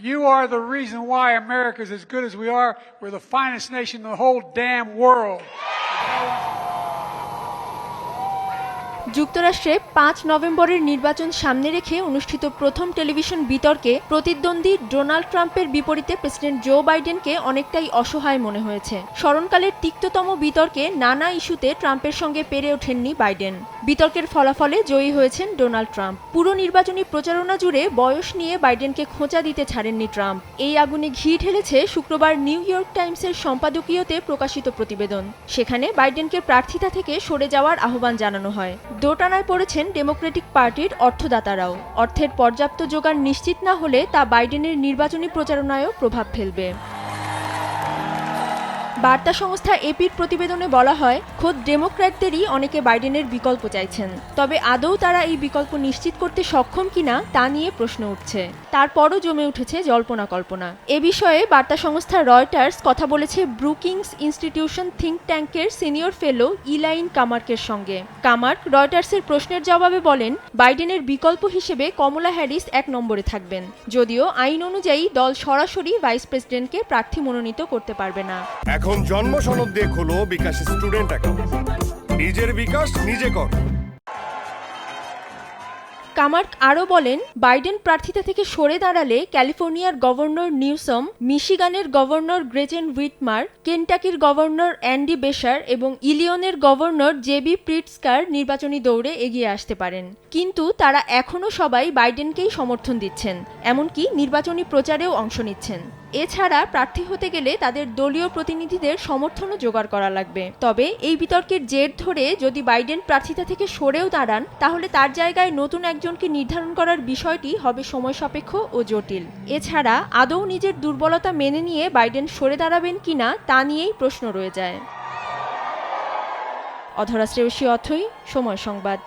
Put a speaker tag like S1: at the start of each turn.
S1: You are the reason why America is as good as we are. We're the finest nation in the whole damn world.
S2: যুক্তরাষ্ট্রে ৫ নভেম্বরের নির্বাচন সামনে রেখে অনুষ্ঠিত প্রথম টেলিভিশন বিতর্কে প্রতিদ্বন্দ্বী ডোনাল্ড ট্রাম্পের বিপরীতে প্রেসিডেন্ট জো বাইডেনকে অনেকটাই অসহায় মনে হয়েছে। স্মরণকালের তিক্ততম বিতর্কে নানা ইস্যুতে ট্রাম্পের সঙ্গে পেরে ওঠেননি বাইডেন। বিতর্কের ফলাফলে জয়ী হয়েছেন ডোনাল্ড ট্রাম্প। পুরো নির্বাচনী প্রচারণা জুড়ে বয়স নিয়ে বাইডেনকে খোঁচা দিতে ছাড়েননি ট্রাম্প। এই আগুনে ঘি ঢেলেছে শুক্রবার নিউ ইয়র্ক টাইমসের সম্পাদকীয়তে প্রকাশিত প্রতিবেদন। সেখানে বাইডেনকে প্রার্থিতা থেকে সরে যাওয়ার আহ্বান জানানো হয়। দোটানায় পড়েছেন ডেমোক্রেটিক পার্টির অর্থদাতারাও। অর্থের পর্যাপ্ত জোগান নিশ্চিত না হলে তা বাইডেনের নির্বাচনী প্রচারণায়ও প্রভাব ফেলবে। বার্তা সংস্থা এপির প্রতিবেদনে বলা হয়, খোদ ডেমোক্র্যাটদেরই অনেকে বাইডেনের বিকল্প চাইছেন। তবে আদৌ তারা এই বিকল্প নিশ্চিত করতে সক্ষম কিনা তা নিয়ে প্রশ্ন উঠছে। তারপরও জমে উঠেছে জল্পনা কল্পনা। এ বিষয়ে বার্তা সংস্থা রয়টার্স কথা বলেছে ব্রুকিংস ইনস্টিটিউশন থিঙ্ক ট্যাঙ্কের সিনিয়র ফেলো ইলাইন কামার্কের সঙ্গে। কামার্ক রয়টার্সের প্রশ্নের জবাবে বলেন, বাইডেনের বিকল্প হিসেবে কমলা হ্যারিস ১ নম্বরে থাকবেন, যদিও আইন অনুযায়ী দল সরাসরি ভাইস প্রেসিডেন্টকে প্রার্থী মনোনীত করতে পারবে না।
S3: এখন জন্ম সনদ দিয়ে খোলো বিকাশ স্টুডেন্ট অ্যাকাউন্ট। নিজের বিকাশ নিজে কর।
S2: কামার্ক আরও বলেন, বাইডেন প্রার্থিতা থেকে সরে দাঁড়ালে ক্যালিফোর্নিয়ার গভর্নর নিউসম, মিশিগানের গভর্নর গ্রেচেন হুইটমার, কেন্টাকির গভর্নর অ্যান্ডি বেশার এবং ইলিনয়ের গভর্নর জেবি প্রিটস্কার নির্বাচনী দৌড়ে এগিয়ে আসতে পারেন। কিন্তু তারা এখনও সবাই বাইডেনকেই সমর্থন দিচ্ছেন, এমনকি নির্বাচনী প্রচারেও অংশ নিচ্ছেন। এছাড়া প্রার্থী হতে গেলে তাদের দলীয় প্রতিনিধিদের সমর্থনও জোগাড় করা লাগবে। তবে এই বিতর্কের জের ধরে যদি বাইডেন প্রার্থিতা থেকে সরেও দাঁড়ান, তাহলে তার জায়গায় নতুন একজনকে নির্ধারণ করার বিষয়টি হবে সময় সাপেক্ষ ও জটিল। এছাড়া আদৌ নিজের দুর্বলতা মেনে নিয়ে বাইডেন সরে দাঁড়াবেন কিনা তা নিয়েই প্রশ্ন রয়ে যায়। অধরা শ্রেয়সী অথই, সময় সংবাদ।